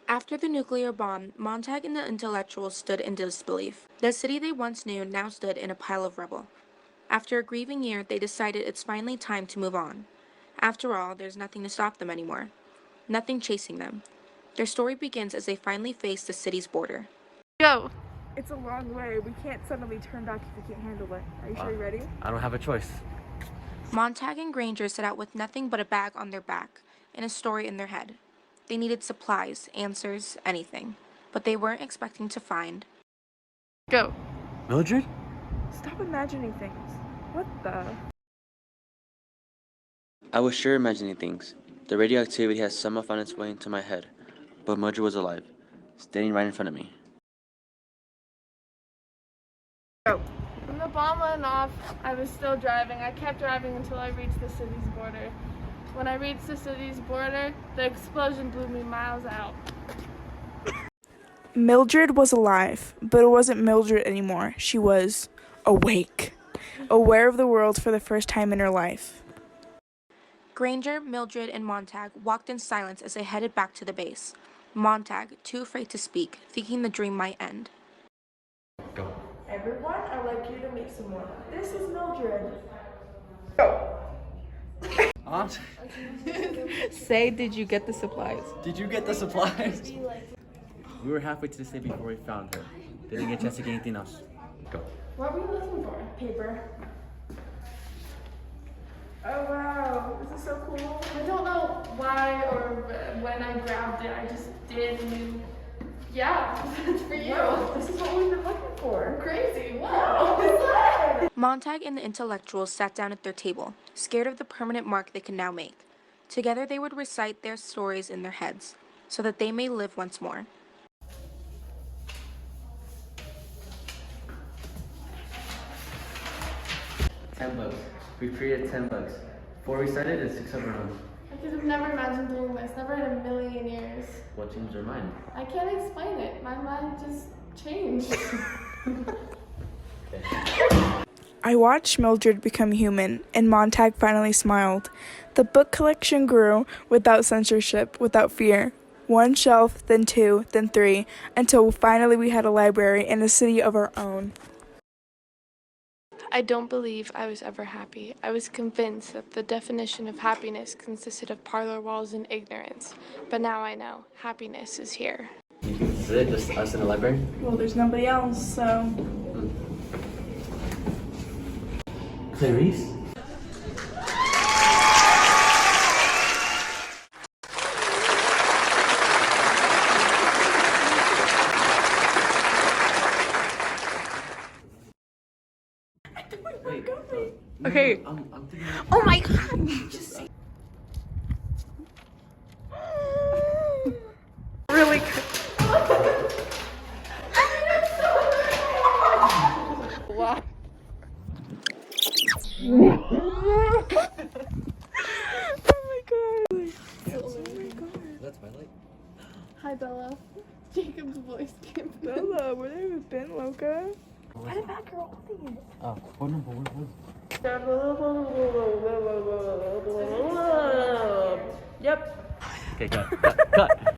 After the nuclear bomb, Montag and the intellectuals stood in disbelief. The city they once knew now stood in a pile of rubble. After a grieving year, they decided it's finally time to move on. After all, there's nothing to stop them anymore. Nothing chasing them. Their story begins as they finally face the city's border. Go! It's a long way. We can't suddenly turn back if we can't handle it. Are you sure you're ready? I don't have a choice. Montag and Granger set out with nothing but a bag on their back and a story in their head. They needed supplies, answers, anything. But they weren't expecting to find. Go! Mildred? Stop imagining things. What the? I was sure imagining things. The radioactivity had somehow found its way into my head, but Mildred was alive, standing right in front of me. Go. When the bomb went off, I was still driving. I kept driving until I reached the city's border. When I reached the city's border, the explosion blew me miles out. Mildred was alive, but it wasn't Mildred anymore. She was awake, aware of the world for the first time in her life. Granger, Mildred, and Montag walked in silence as they headed back to the base. Montag, too afraid to speak, thinking the dream might end. Go. Everyone, I'd like you to meet someone. This is Mildred. Aunt, Say, did you get the supplies? did you get the supplies? We were halfway to the city before we found her. Didn't get a chance to get anything else. Go. What were you looking for? Paper. Oh wow, this is so cool. I don't know why or when I grabbed it. I just did, and yeah, it's for you. Whoa, this is what we've been looking for. Crazy. Wow. Montag and the intellectuals sat down at their table, scared of the permanent mark they could now make. Together they would recite their stories in their heads, so that they may live once more. $10. We created $10. 4 recited and 6 of our own. I could have never imagined doing this. Never in a million years. What changed your mind? I can't explain it. My mind just changed. I watched Mildred become human, and Montag finally smiled. The book collection grew without censorship, without fear. One shelf, then two, then three, until finally we had a library and a city of our own. I don't believe I was ever happy. I was convinced that the definition of happiness consisted of parlor walls and ignorance. But now I know. Happiness is here. You think this is it? Just us in the library? Well, there's nobody else, so... Clarice? Wait, Okay. I'm thinking... Oh my god! Just say. Really good. Wow. That's my light. Hi, Bella. Jacob's voice came through. Bella, where have you been, Loca? Why the back girl holding it? Phone number, what? Yep. Okay, cut.